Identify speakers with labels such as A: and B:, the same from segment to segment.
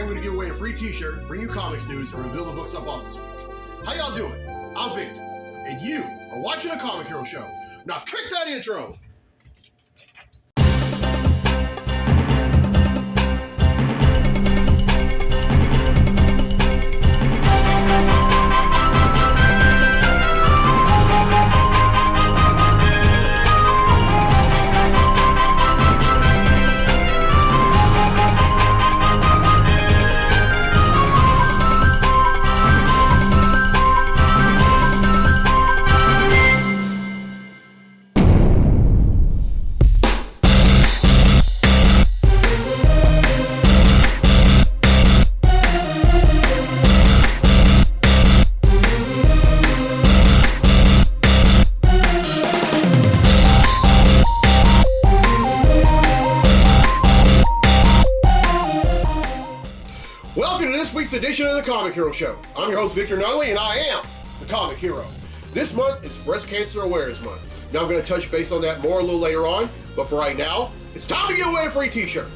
A: going to give away a free t-shirt, bring you comics news, and reveal the books I bought this week. How y'all doing? I'm Victor, and you are watching a Comic Hero Show. Now kick that intro! Edition of the Comic Hero Show. I'm your host, Victor Nunley, and I am the Comic Hero. This month is Breast Cancer Awareness Month. Now I'm going to touch base on that more a little later on, but for right now, it's time to give away a free t-shirt.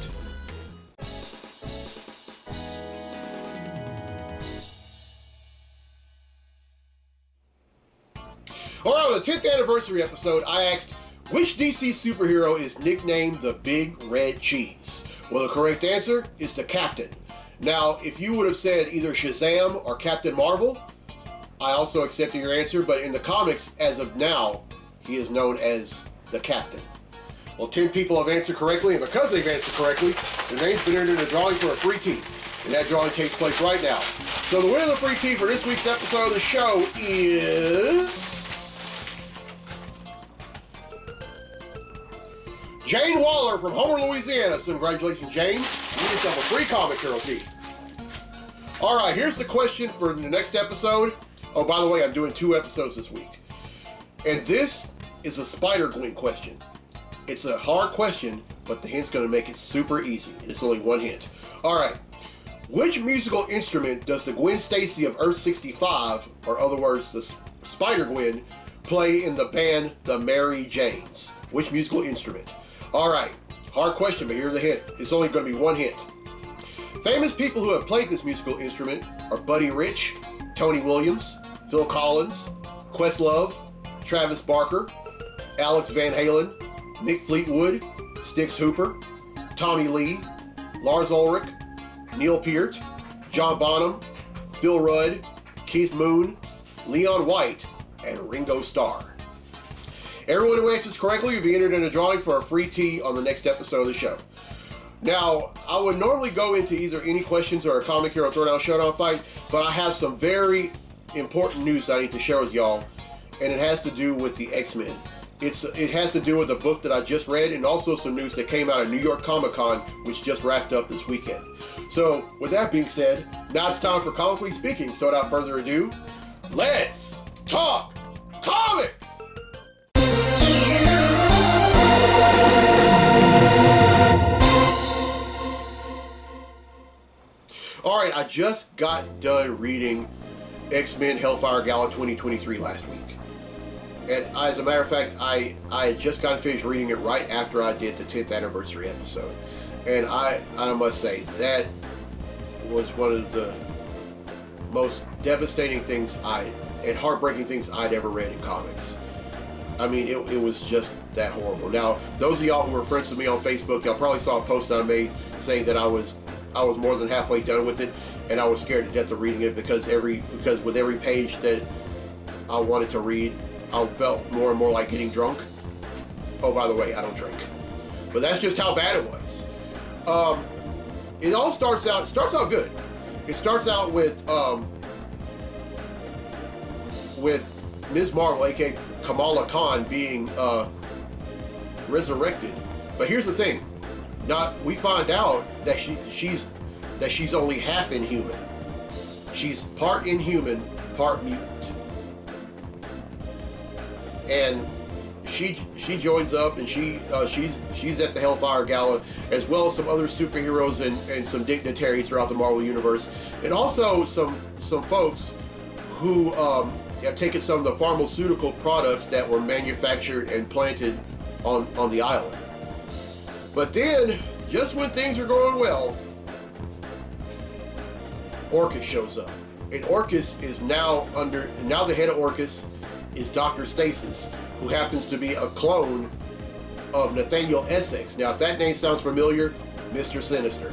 A: Alright, on the 10th anniversary episode, I asked, which DC superhero is nicknamed the Big Red Cheese? Well, the correct answer is the Captain. Now, if you would have said either Shazam or Captain Marvel, I also accepted your answer, but in the comics, as of now, he is known as the Captain. Well, 10 people have answered correctly, and because they've answered correctly, their name's been entered in a drawing for a free tee, and that drawing takes place right now. So the winner of the free tee for this week's episode of the show is Jane Waller from Homer, Louisiana. So congratulations, Jane. You get yourself a free Comic Hero tee. Alright, here's the question for the next episode. Oh, by the way, I'm doing 2 episodes this week. And this is a Spider-Gwen question. It's a hard question, but the hint's going to make it super easy. It's only one hint. Alright, which musical instrument does the Gwen Stacy of Earth 65, or other words, the Spider-Gwen, play in the band The Mary Janes? Which musical instrument? Alright, hard question, but here's the hint. It's only going to be one hint. Famous people who have played this musical instrument are Buddy Rich, Tony Williams, Phil Collins, Questlove, Travis Barker, Alex Van Halen, Mick Fleetwood, Styx Hooper, Tommy Lee, Lars Ulrich, Neil Peart, John Bonham, Phil Rudd, Keith Moon, Leon White, and Ringo Starr. Everyone who answers correctly will be entered in a drawing for a free tee on the next episode of the show. Now, I would normally go into either any questions or a Comic Hero Throwdown Showdown fight, but I have some very important news that I need to share with y'all, and it has to do with the X-Men. It has to do with a book that I just read, and also some news that came out of New York Comic Con, which just wrapped up this weekend. So, with that being said, now it's time for Comically Speaking, so without further ado, let's talk comics! Alright, I just got done reading X-Men Hellfire Gala 2023 last week. And as a matter of fact, I had just gotten finished reading it right after I did the 10th anniversary episode. And I must say, that was one of the most devastating things and heartbreaking things I'd ever read in comics. I mean, it was just that horrible. Now, those of y'all who are friends with me on Facebook, y'all probably saw a post that I made saying that I was more than halfway done with it, and I was scared to death of reading it because with every page that I wanted to read, I felt more and more like getting drunk. Oh, by the way, I don't drink, but that's just how bad it was. It starts out good. It starts out with Ms. Marvel, aka Kamala Khan, being resurrected. But here's the thing. We find out that she's only half inhuman. She's part inhuman, part mutant. And she joins up, and she's at the Hellfire Gala, as well as some other superheroes and some dignitaries throughout the Marvel Universe, and also some folks who have taken some of the pharmaceutical products that were manufactured and planted on the island. But then, just when things are going well, Orchis shows up. And Orchis is now the head of Orchis is Dr. Stasis, who happens to be a clone of Nathaniel Essex. Now, if that name sounds familiar, Mr. Sinister.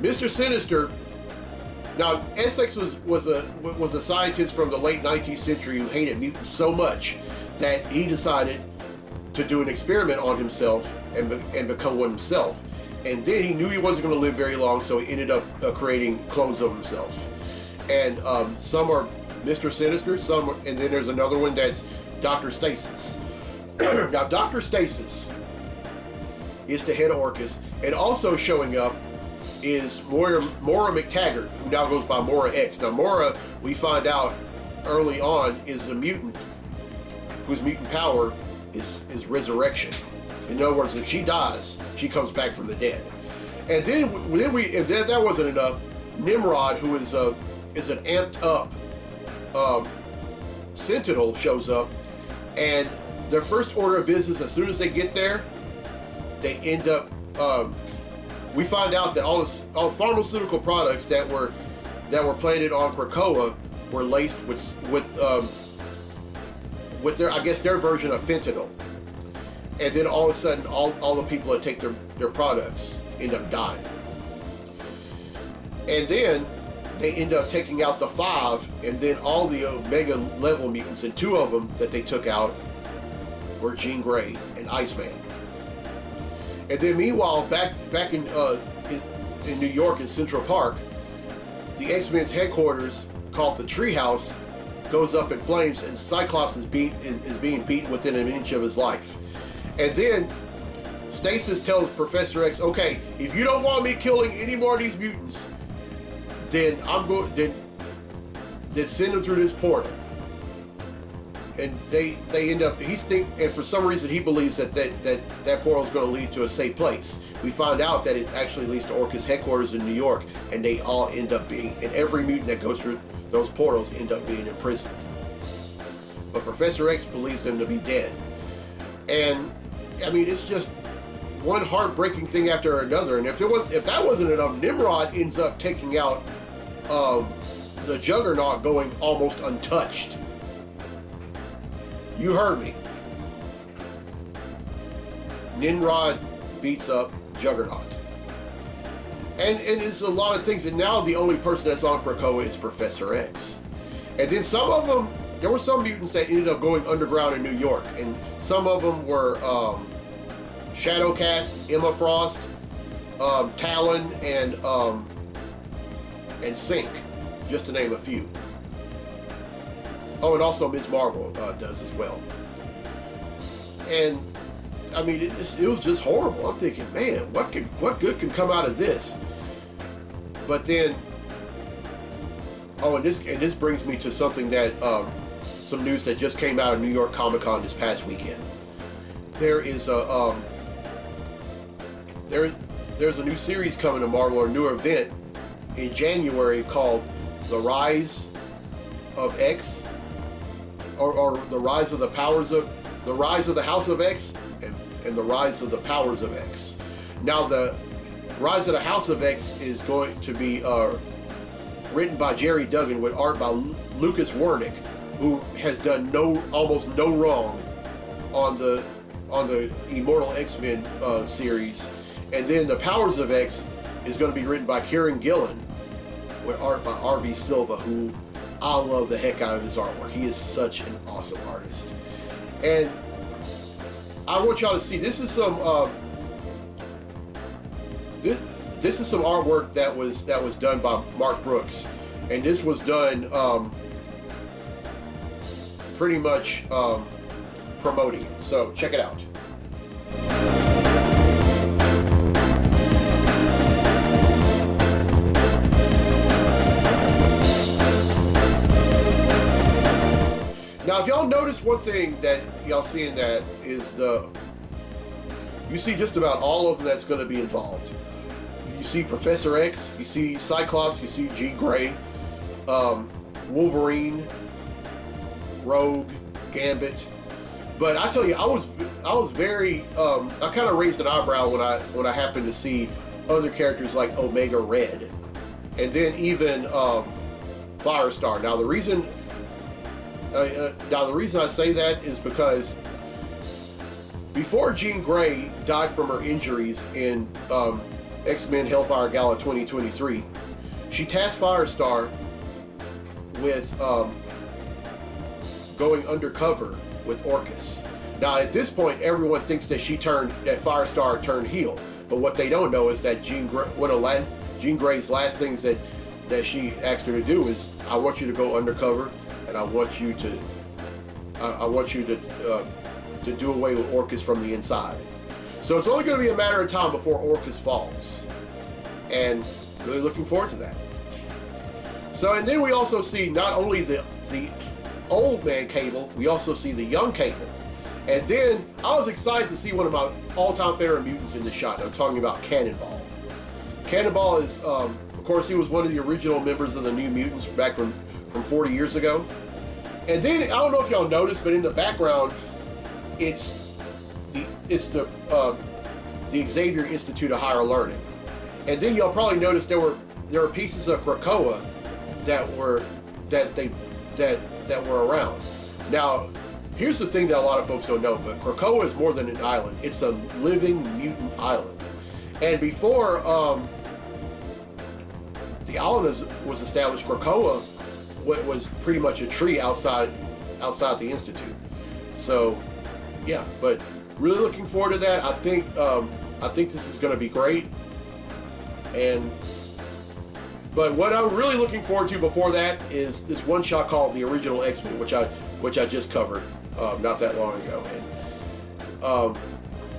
A: Mr. Sinister. Now, Essex was a scientist from the late 19th century who hated mutants so much that he decided to do an experiment on himself and become one himself. And then he knew he wasn't going to live very long, so he ended up creating clones of himself. And some are Mr. Sinister, and then there's another one that's Dr. Stasis. Now, Dr. Stasis is the head of Orchis, and also showing up is Moira McTaggart, who now goes by Moira X. Now, Moira, we find out early on, is a mutant whose mutant power is resurrection. In other words, if she dies, she comes back from the dead. And then if that wasn't enough, Nimrod, who is an amped up Sentinel, shows up, and their first order of business, as soon as they get there, they end up. We find out that all pharmaceutical products that were planted on Krakoa were laced with their version of fentanyl. And then all of a sudden, all the people that take their products end up dying. And then they end up taking out the 5, and then all the Omega level mutants, and 2 of them that they took out were Jean Grey and Iceman. And then meanwhile, back in New York in Central Park, the X-Men's headquarters, called the Treehouse, goes up in flames, and Cyclops is being beaten within an inch of his life. And then Stasis tells Professor X, "Okay, if you don't want me killing any more of these mutants, then then send them through this portal." And they end up, and for some reason he believes that portal is going to lead to a safe place. We find out that it actually leads to Orchis headquarters in New York, and they all end up being, and every mutant that goes through those portals end up being in prison. But Professor X believes them to be dead. And I mean, it's just one heartbreaking thing after another. And if that wasn't enough, Nimrod ends up taking out the Juggernaut, going almost untouched. You heard me. Nimrod beats up Juggernaut. And it's a lot of things. And now the only person that's on Krakoa is Professor X. And then some of them, there were some mutants that ended up going underground in New York. And some of them were Shadowcat, Emma Frost, Talon, and Sync, just to name a few. Oh, and also Ms. Marvel does as well. And I mean, it was just horrible. I'm thinking, man, what good can come out of this? But then, and this brings me to something that some news that just came out of New York Comic Con this past weekend. There is there's a new series coming to Marvel, or a new event in January called The Rise of X, or The Rise of the Powers of, The Rise of the House of X, and The Rise of the Powers of X. Now, the Rise of the House of X is going to be written by Jerry Duggan with art by Lucas Wernick, who has done almost no wrong on the Immortal X-Men series. And then the Powers of X is going to be written by Kieran Gillen with art by R.B. Silva, who I love the heck out of his artwork. He is such an awesome artist. And I want y'all to see, this is some this is some artwork that was done by Mark Brooks, and this was done pretty much promoting. So check it out. Now, if y'all notice one thing that y'all see in that is you see just about all of them that's going to be involved. You see Professor X, you see Cyclops, you see Jean Grey, Wolverine, Rogue, Gambit. But I tell you, I was very I kind of raised an eyebrow when I happened to see other characters like Omega Red and then even Firestar. Now the reason I say that is because before Jean Grey died from her injuries in X-Men Hellfire Gala 2023, she tasked Firestar with going undercover with Orchis. Now at this point, everyone thinks that Firestar turned heel, but what they don't know is that Jean Grey's last things that she asked her to do is, I want you to go undercover, and I want you to do away with Orchis from the inside. So it's only going to be a matter of time before Orchis falls, and really looking forward to that. So, and then we also see not only the old man Cable, we also see the young Cable. And then I was excited to see one of my all-time favorite mutants in the shot. I'm talking about Cannonball. Cannonball is, of course, he was one of the original members of the New Mutants back from 40 years ago. And then, I don't know if y'all noticed, but in the background, it's the Xavier Institute of Higher Learning. And then y'all probably noticed there were pieces of Krakoa that were around. Now, here's the thing that a lot of folks don't know, but Krakoa is more than an island. It's a living mutant island. And before the island was established, Krakoa was pretty much a tree outside the Institute. So, yeah, but really looking forward to that. I think this is going to be great. But what I'm really looking forward to before that is this one shot called The Original X-Men, which I just covered not that long ago. And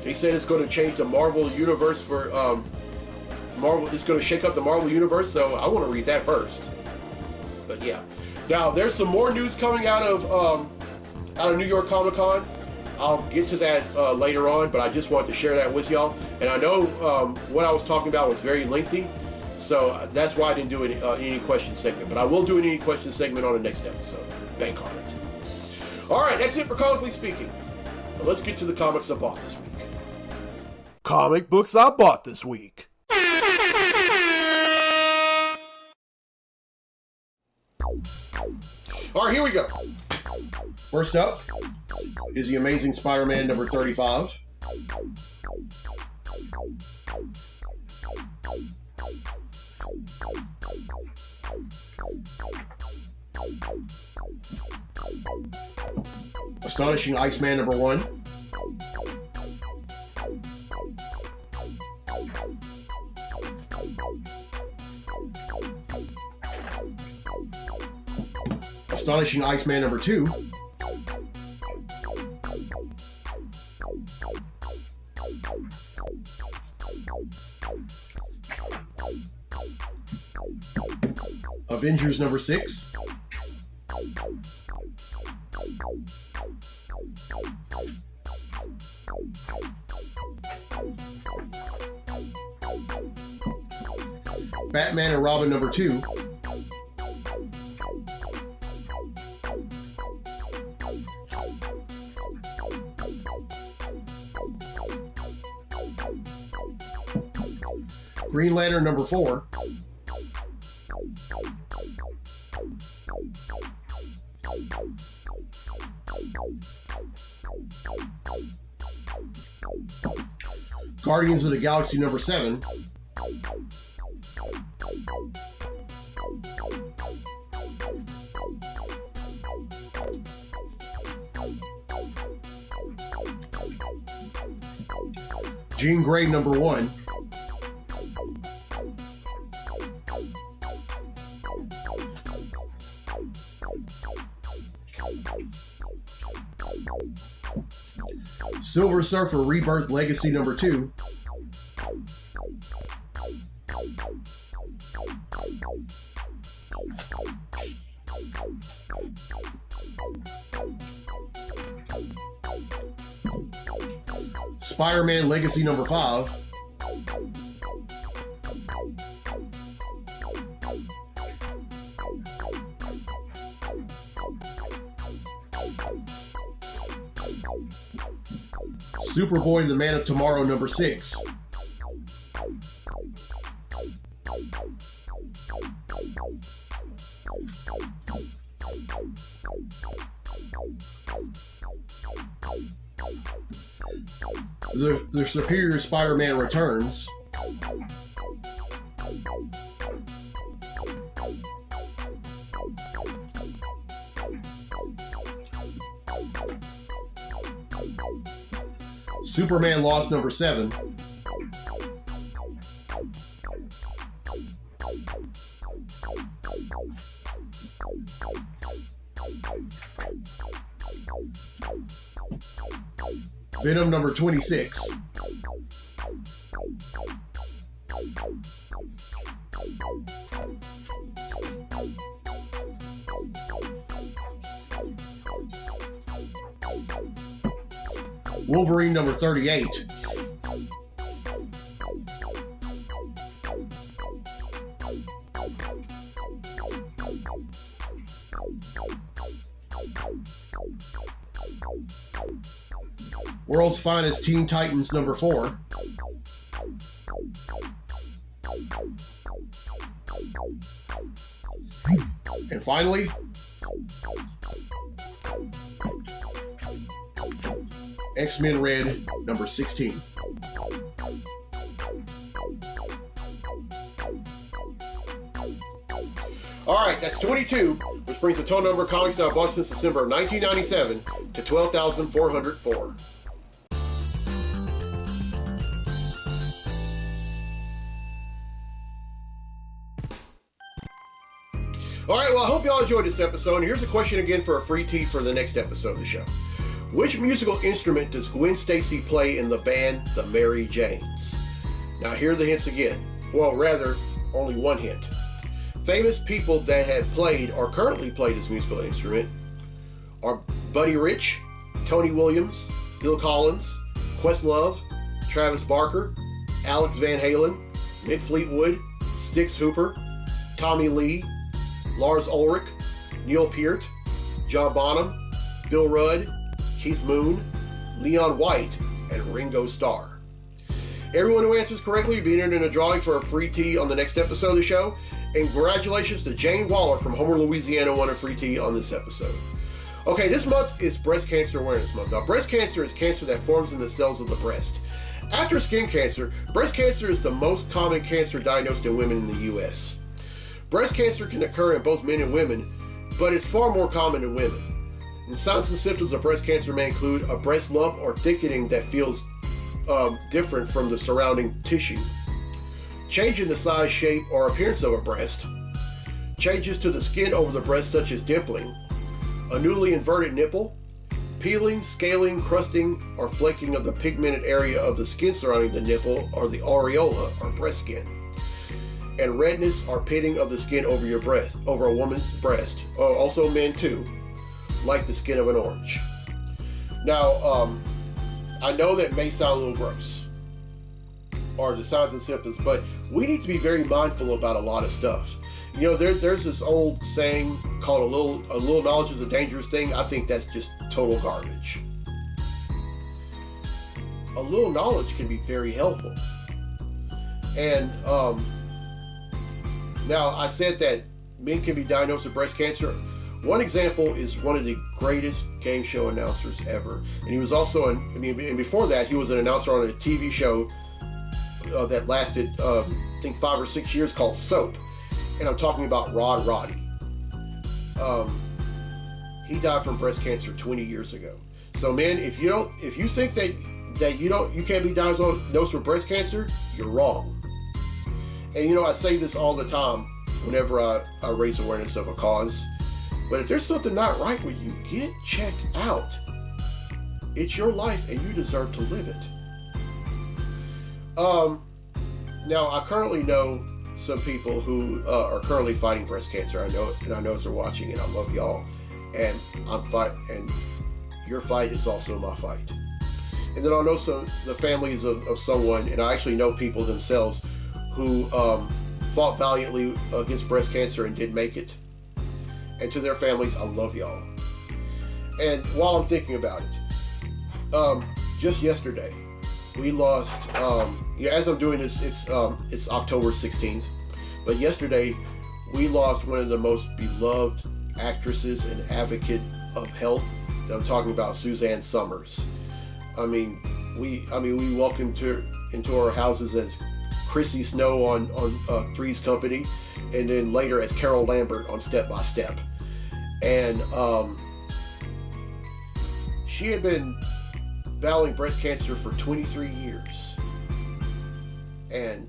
A: they said it's going to change the Marvel universe for Marvel. It's going to shake up the Marvel universe, so I want to read that first. But yeah, now there's some more news coming out of New York Comic Con. I'll get to that later on, but I just wanted to share that with y'all. And I know what I was talking about was very lengthy, so that's why I didn't do any question segment. But I will do an any question segment on the next episode. Bank on it. All right, that's it for Comically Speaking. Now let's get to the comics I bought this week. Comic books I bought this week. All right, here we go. First up is The Amazing Spider-Man number 35. Astonishing Iceman number 1. Astonishing Iceman number 2. Avengers number 6. Batman and Robin number 2. Green Lantern number 4. Guardians of the Galaxy number 7. Jean Grey number 1. Silver Surfer Rebirth Legacy number 2. Spider-Man Legacy number 5. Superboy the Man of Tomorrow number 6. The Superior Spider-Man Returns. Superman Lost number 7. Venom number 26. Wolverine number 38. World's Finest Teen Titans number 4. And finally, X-Men Red number 16. All right, that's 22, which brings the total number of comics that I've bought since December of 1997 to 12,404. All right, well, I hope y'all enjoyed this episode. And here's a question again for a free tee for the next episode of the show. Which musical instrument does Gwen Stacy play in the band The Mary Janes? Now, here are the hints again. Well, rather, only one hint. Famous people that have played or currently play this musical instrument are Buddy Rich, Tony Williams, Bill Collins, Questlove, Travis Barker, Alex Van Halen, Mick Fleetwood, Styx Hooper, Tommy Lee, Lars Ulrich, Neil Peart, John Bonham, Bill Rudd, Keith Moon, Leon White, and Ringo Starr. Everyone who answers correctly will be entered in a drawing for a free tee on the next episode of the show. And congratulations to Jane Waller from Homer, Louisiana, won a free tee on this episode. Okay, this month is Breast Cancer Awareness Month. Now, breast cancer is cancer that forms in the cells of the breast. After skin cancer, breast cancer is the most common cancer diagnosed in women in the U.S. Breast cancer can occur in both men and women, but it's far more common in women. And signs and symptoms of breast cancer may include a breast lump or thickening that feels different from the surrounding tissue, change in the size, shape, or appearance of a breast, changes to the skin over the breast such as dimpling, a newly inverted nipple, peeling, scaling, crusting, or flaking of the pigmented area of the skin surrounding the nipple or the areola or breast skin, and redness or pitting of the skin over your breast, over a woman's breast, also men too, like the skin of an orange. Now, I know that may sound a little gross, or the signs and symptoms, but we need to be very mindful about a lot of stuff. You know, there's this old saying called a little knowledge is a dangerous thing. I think that's just total garbage. A little knowledge can be very helpful. And now I said that men can be diagnosed with breast cancer. One example is one of the greatest game show announcers ever. And he was also, and before that, he was an announcer on a TV show that lasted, I think 5 or 6 years called Soap. And I'm talking about Rod Roddy. He died from breast cancer 20 years ago. So men, if you think that you can't be diagnosed with breast cancer, you're wrong. And I say this all the time whenever I raise awareness of a cause. But if there's something not right with you, get checked out. It's your life and you deserve to live it. Now I currently know some people who are currently fighting breast cancer. I know they're watching, and I love y'all. And and your fight is also my fight. And then I know the families of someone, and I actually know people themselves who fought valiantly against breast cancer and did make it. And to their families, I love y'all. And while I'm thinking about it, just yesterday, we lost. As I'm doing this, it's October 16th. But yesterday, we lost one of the most beloved actresses and advocate of health. I'm talking about Suzanne Summers. We welcomed her into our houses as Chrissy Snow on Three's Company, and then later as Carol Lambert on Step by Step. And she had been battling breast cancer for 23 years, and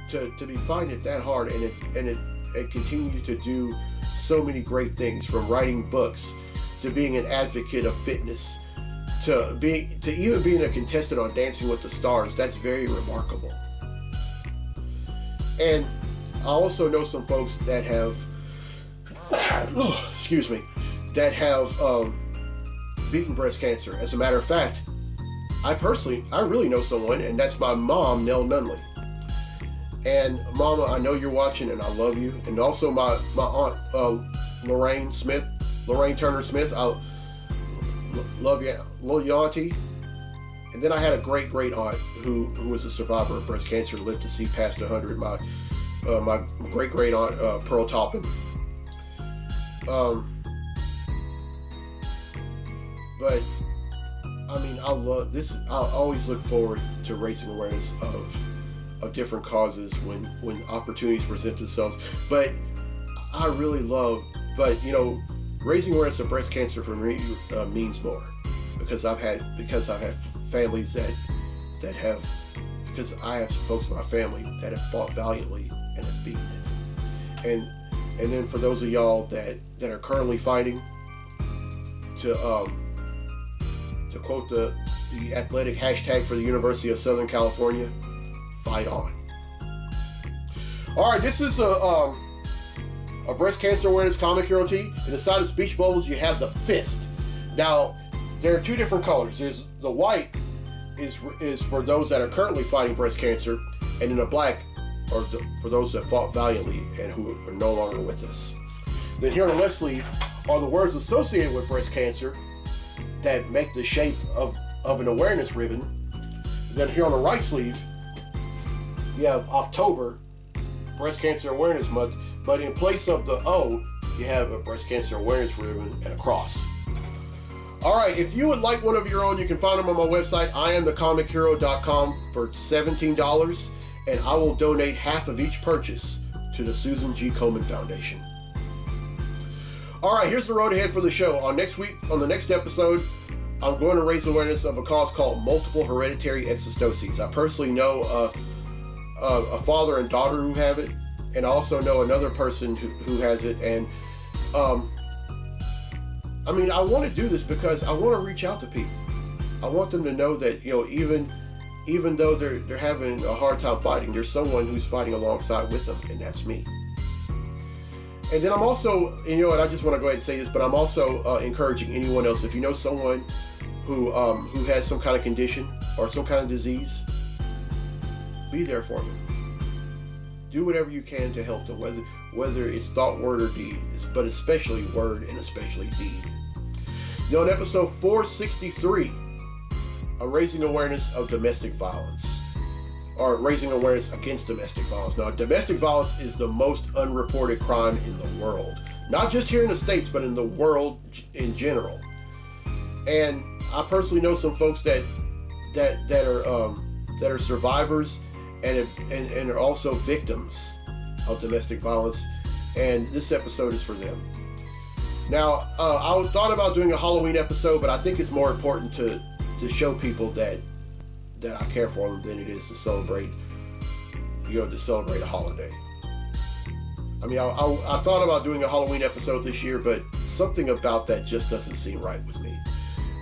A: to be fighting it that hard, and it continued to do so many great things, from writing books to being an advocate of fitness to even being a contestant on Dancing with the Stars. That's very remarkable. And I also know some folks that have beaten breast cancer. As a matter of fact, I really know someone, and that's my mom, Nell Nunley. And Mama, I know you're watching, and I love you. And also my aunt Lorraine Turner Smith. I love you, little auntie. And then I had a great aunt who was a survivor of breast cancer, lived to see past 100. My great aunt Pearl Toppin. But I love this. I always look forward to raising awareness of different causes when opportunities present themselves. But I really love, raising awareness of breast cancer for me means more, because I've had families that have, because I have folks in my family that have fought valiantly and have beaten it. And then for those of y'all that are currently fighting, to quote the athletic hashtag for the University of Southern California, fight on. All right, this is a breast cancer awareness comic hero tee. And inside of speech bubbles, you have the fist. Now, there are two different colors. There's the white is for those that are currently fighting breast cancer, and then the black are for those that fought valiantly and who are no longer with us. Then here on the left sleeve are the words associated with breast cancer that make the shape of an awareness ribbon. Then here on the right sleeve, you have October, Breast Cancer Awareness Month, but in place of the O, you have a breast cancer awareness ribbon and a cross. All right, if you would like one of your own, you can find them on my website, IamTheComicHero.com, for $17, and I will donate half of each purchase to the Susan G. Komen Foundation. All right, here's the road ahead for the show. On the next episode, I'm going to raise awareness of a cause called multiple hereditary exostoses. I personally know a father and daughter who have it, and I also know another person who has it. And I want to do this because I want to reach out to people. I want them to know that, even though they're having a hard time fighting, there's someone who's fighting alongside with them, and that's me. And then I'm also, and I just want to go ahead and say this, but I'm also encouraging anyone else, if you know someone who has some kind of condition or some kind of disease, be there for them. Do whatever you can to help them, whether it's thought, word, or deed, but especially word and especially deed. On episode 463, I'm raising awareness of domestic violence, or raising awareness against domestic violence. Now, domestic violence is the most unreported crime in the world, not just here in the States, but in the world in general. And I personally know some folks that are survivors and are also victims of domestic violence, and this episode is for them. Now, I thought about doing a Halloween episode, but I think it's more important to show people that I care for them than it is to celebrate a holiday. I thought about doing a Halloween episode this year, but something about that just doesn't seem right with me.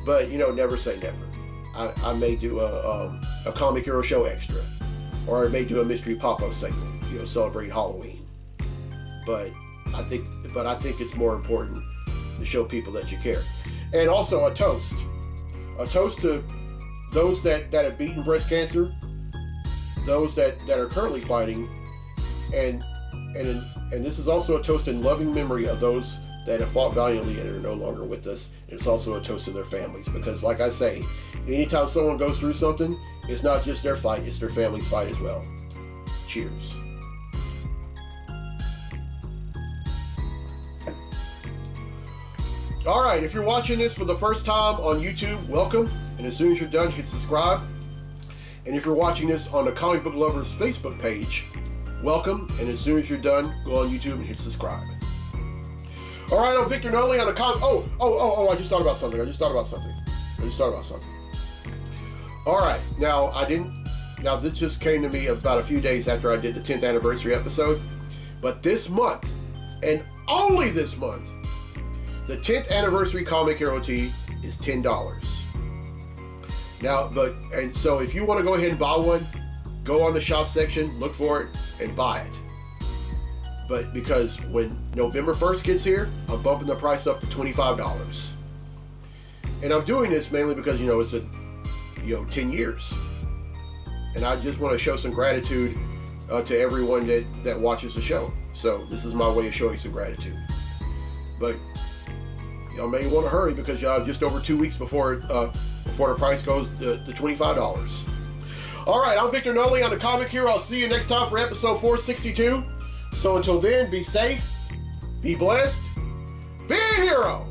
A: But never say never. I may do a comic hero show extra, or I may do a mystery pop-up segment, celebrate Halloween. But I think it's more important to show people that you care. And also a toast to those that have beaten breast cancer, those that are currently fighting, and this is also a toast in loving memory of those that have fought valiantly and are no longer with us. It's also a toast to their families, because like I say, anytime someone goes through something, it's not just their fight, it's their family's fight as well. Cheers. All right, if you're watching this for the first time on YouTube, welcome. And as soon as you're done, hit subscribe. And if you're watching this on the Comic Book Lovers Facebook page, welcome. And as soon as you're done, go on YouTube and hit subscribe. All right, I'm Victor Nunley on the I just thought about something. All right, now this just came to me about a few days after I did the 10th anniversary episode. But this month, and only this month, the 10th anniversary Comic Hero tee is $10. Now, so if you want to go ahead and buy one, go on the shop section, look for it, and buy it. But because when November 1st gets here, I'm bumping the price up to $25. And I'm doing this mainly because, it's 10 years. And I just want to show some gratitude to everyone that watches the show. So this is my way of showing some gratitude. But y'all may want to hurry because y'all just over 2 weeks before the price goes to $25. All right, I'm Victor Nunley on the Comic Hero. I'll see you next time for episode 462. So until then, be safe, be blessed, be a hero.